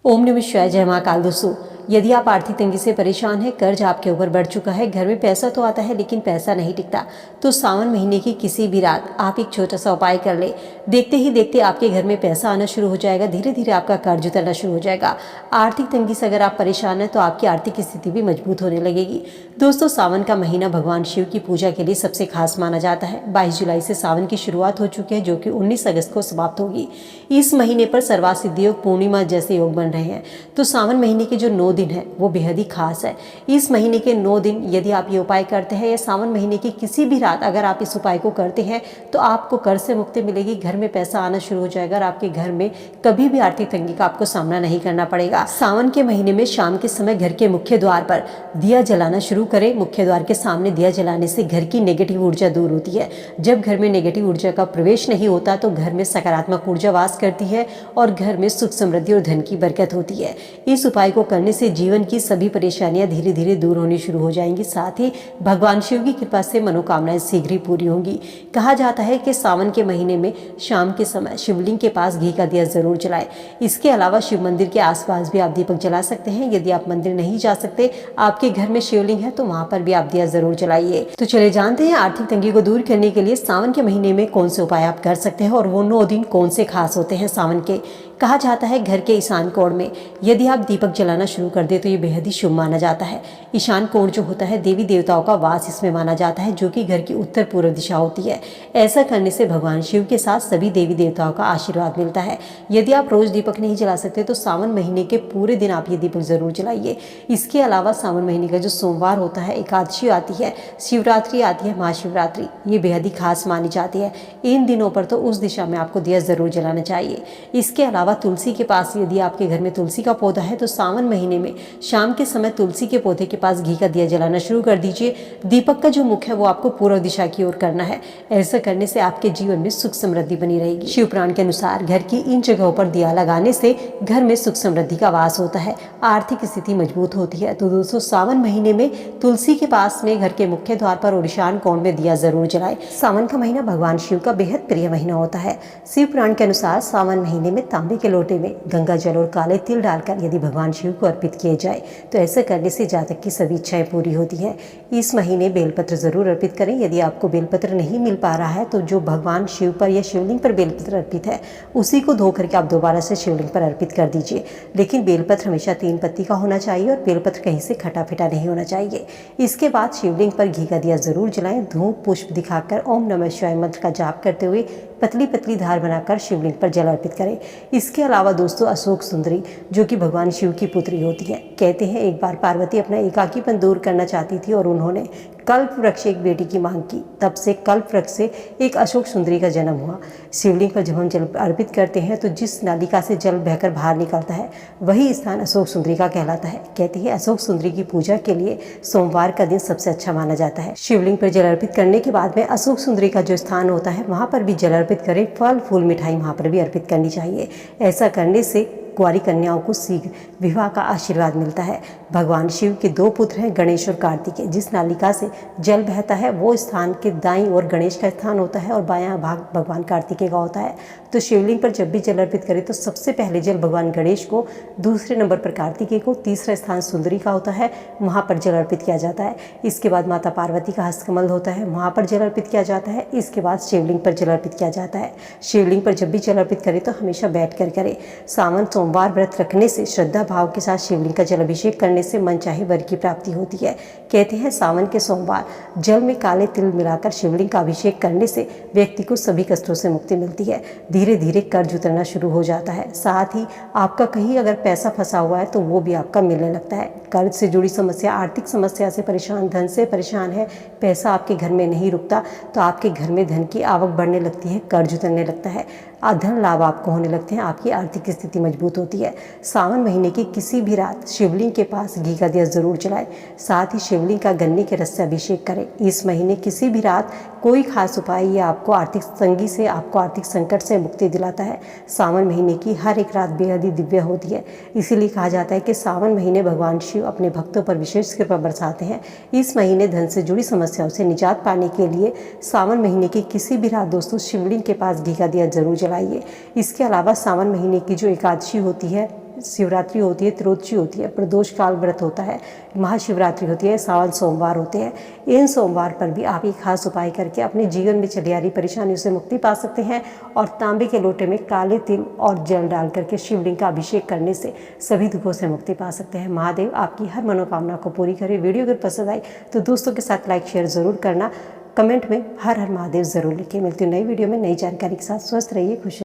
ओम नमः शिवाय। जय महाकाल। दोस्तों, यदि आप आर्थिक तंगी से परेशान हैं, कर्ज आपके ऊपर बढ़ चुका है, घर में पैसा तो आता है लेकिन पैसा नहीं टिकता, तो सावन महीने की किसी भी रात आप एक छोटा सा उपाय कर ले। देखते ही देखते आपके घर में पैसा आना शुरू हो जाएगा। धीरे धीरे आपका कर्ज उतरना शुरू हो जाएगा। आर्थिक तंगी से अगर आप परेशान हैं तो आपकी आर्थिक स्थिति भी मजबूत होने लगेगी। दोस्तों, सावन का महीना भगवान शिव की पूजा के लिए सबसे खास माना जाता है। 22 जुलाई से सावन की शुरुआत हो चुकी है, जो कि 19 अगस्त को समाप्त होगी। इस महीने पर सर्वार्थ सिद्धि योग, पूर्णिमा जैसे योग बन रहे हैं। तो सावन महीने के जो 9 दिन है वो बेहद ही खास है। इस महीने के 9 दिन यदि आप ये उपाय करते हैं या सावन महीने की किसी भी रात अगर आप इस उपाय को करते हैं तो आपको कर्ज से मुक्ति मिलेगी, घर में पैसा आना शुरू हो जाएगा और आपके घर में कभी भी आर्थिक तंगी का आपको सामना नहीं करना पड़ेगा। सावन के महीने में शाम के समय घर के मुख्य द्वार पर दिया जलाना शुरू करें। मुख्य द्वार के सामने दिया जलाने से घर की नेगेटिव ऊर्जा दूर होती है। जब घर में नेगेटिव ऊर्जा का प्रवेश नहीं होता तो घर में सकारात्मक ऊर्जा वास करती है और घर में सुख समृद्धि और धन की बरकत होती है। इस उपाय को करने से जीवन की सभी परेशानियां धीरे धीरे दूर होनी शुरू हो जाएंगी। साथ ही भगवान शिव की कृपा से मनोकामनाएं शीघ्र ही पूरी होंगी। कहा जाता है कि सावन के महीने में शाम के समय शिवलिंग के पास घी का दिया जरूर जलाएं। इसके अलावा शिव मंदिर के आसपास भी आप दीपक जला सकते हैं। यदि आप मंदिर नहीं जा सकते, आपके घर में शिवलिंग है, तो वहां पर भी आप दिया जरूर जलाइए। तो चले जानते हैं आर्थिक तंगी को दूर करने के लिए सावन के महीने में कौन से उपाय आप कर सकते हैं और वो 9 दिन कौन से खास होते हैं सावन के। कहा जाता है घर के ईशान कोण में यदि आप दीपक जलाना शुरू कर दे तो ये बेहद ही शुभ माना जाता है। ईशान कोण जो होता है, देवी देवताओं का वास इसमें माना जाता है, जो कि घर की उत्तर पूर्व दिशा होती है। ऐसा करने से भगवान शिव के साथ सभी देवी देवताओं का आशीर्वाद मिलता है। यदि आप रोज दीपक नहीं जला सकते तो सावन महीने के पूरे दिन आप ये दीपक जरूर जलाइए। इसके अलावा सावन महीने का जो सोमवार होता है, एकादशी आती है, शिवरात्रि आती है, महाशिवरात्रि, ये बेहद ही खास मानी जाती है। इन दिनों पर तो उस दिशा में आपको दिया जरूर जलाना चाहिए। इसके अलावा तुलसी के पास यदि आपके घर में तुलसी का पौधा है तो सावन महीने में शाम के समय तुलसी के पौधे के पास घी का दिया जलाना शुरू कर दीजिए। दीपक का जो मुख है वो आपको पूर्व दिशा की ओर करना है। ऐसा करने से आपके जीवन में सुख समृद्धि बनी रहेगी। शिव पुराण के अनुसार घर की इन जगहों पर दिया लगाने से घर में सुख समृद्धि का वास होता है, आर्थिक स्थिति मजबूत होती है। तो दोस्तों, सावन महीने में तुलसी के पास में घर के मुख्य द्वार पर और ईशान कोण में दिया जरूर जलाए। सावन का महीना भगवान शिव का बेहद प्रिय महीना होता है। शिव पुराण के अनुसार सावन महीने में तांबे के लोटे में गंगा जल और काले तिल डालकर यदि भगवान शिव को अर्पित किए जाए तो ऐसा करने से जातक की सभी इच्छाएं पूरी होती हैं। इस महीने बेलपत्र जरूर अर्पित करें। यदि आपको बेलपत्र नहीं मिल पा रहा है तो जो भगवान शिव पर या शिवलिंग पर बेलपत्र अर्पित है उसी को धो करके आप दोबारा से शिवलिंग पर अर्पित कर दीजिए। लेकिन बेलपत्र हमेशा 3 पत्ती का होना चाहिए और बेलपत्र कहीं से खटा फिटा नहीं होना चाहिए। इसके बाद शिवलिंग पर घी का दिया जरूर जलाएं। धूप पुष्प दिखाकर ओम नमः शिवाय मंत्र का जाप करते हुए पतली पतली धार बनाकर शिवलिंग पर जल अर्पित करें। इसके अलावा दोस्तों, अशोक सुंदरी जो कि भगवान शिव की पुत्री होती है, कहते हैं एक बार पार्वती अपना एकाकीपन दूर करना चाहती थी और उन्होंने कल्प वृक्ष एक बेटी की मांग की। तब से कल्प वृक्ष से एक अशोक सुंदरी का जन्म हुआ। शिवलिंग पर जब हम जल अर्पित करते हैं तो जिस नालिका से जल बहकर बाहर निकलता है वही स्थान अशोक सुंदरी का कहलाता है। कहती है अशोक सुंदरी की पूजा के लिए सोमवार का दिन सबसे अच्छा माना जाता है। शिवलिंग पर जल अर्पित करने के बाद में अशोक सुंदरी का जो स्थान होता है वहाँ पर भी जल अर्पित करें। फल फूल मिठाई वहाँ पर भी अर्पित करनी चाहिए। ऐसा करने से कुंवारी कन्याओं को शीघ्र विवाह का आशीर्वाद मिलता है। भगवान शिव के 2 पुत्र हैं, गणेश और कार्तिकेय। जिस नालिका से जल बहता है वो स्थान के दाईं ओर गणेश का स्थान होता है और बायां भाग भगवान कार्तिकेय का होता है। तो शिवलिंग पर जब भी जल अर्पित करें तो सबसे पहले जल भगवान गणेश को, दूसरे नंबर पर कार्तिकेय को, तीसरा स्थान सुंदरी का होता है, वहाँ पर जल अर्पित किया जाता है। इसके बाद माता पार्वती का हस्तकमल होता है, वहाँ पर जल अर्पित किया जाता है। इसके बाद शिवलिंग पर जल अर्पित किया जाता है। शिवलिंग पर जब भी जल अर्पित करें तो हमेशा बैठ कर करें। सावन सोमवार व्रत रखने से, श्रद्धा भाव के साथ शिवलिंग का जल अभिषेक करने से मनचाहे वर की प्राप्ति होती है। कहते हैं सावन के सोमवार जल में काले तिल मिलाकर शिवलिंग का अभिषेक करने से व्यक्ति को सभी कष्टों से मुक्ति मिलती है। धीरे धीरे कर्ज उतरना शुरू हो जाता है। साथ ही आपका कहीं अगर पैसा फंसा हुआ है तो वो भी आपका मिलने लगता है। कर्ज से जुड़ी समस्या, आर्थिक समस्या से परेशान, धन से परेशान है, पैसा आपके घर में नहीं रुकता तो आपके घर में धन की आवक बढ़ने लगती है, कर्ज उतरने लगता है, धन लाभ आपको होने लगते हैं, आपकी आर्थिक स्थिति मजबूत होती है। सावन महीने की किसी भी रात शिवलिंग के पास घी का दिया जरूर जलाएं। साथ ही शिवलिंग का गन्ने के रस से अभिषेक करें। इस महीने किसी भी रात कोई खास उपाय ये आपको आर्थिक तंगी से, आपको आर्थिक संकट से मुक्ति दिलाता है। सावन महीने की हर एक रात बेहद ही दिव्य होती है। इसीलिए कहा जाता है कि सावन महीने भगवान शिव अपने भक्तों पर विशेष कृपा बरसाते हैं। इस महीने धन से जुड़ी समस्याओं से निजात पाने के लिए सावन महीने की किसी भी रात दोस्तों शिवलिंग के पास घी का दिया जरूर जलाइए। इसके अलावा सावन महीने की जो एकादशी होती है शिवरात्रि होती है, त्रोदशी होती है, प्रदोष काल व्रत होता है, महाशिवरात्रि होती है, सावन सोमवार होते हैं। इन सोमवार पर भी आप एक खास उपाय करके अपने जीवन में चली आ रही परेशानियों से मुक्ति पा सकते हैं। और तांबे के लोटे में काले तिल और जल डाल करके शिवलिंग का अभिषेक करने से सभी दुखों से मुक्ति पा सकते हैं। महादेव आपकी हर मनोकामना को पूरी करे। वीडियो अगर पसंद आई तो दोस्तों के साथ लाइक शेयर ज़रूर करना। कमेंट में हर हर महादेव ज़रूर लिखें। मिलती हूँ नई वीडियो में नई जानकारी के साथ। स्वस्थ रहिए, खुश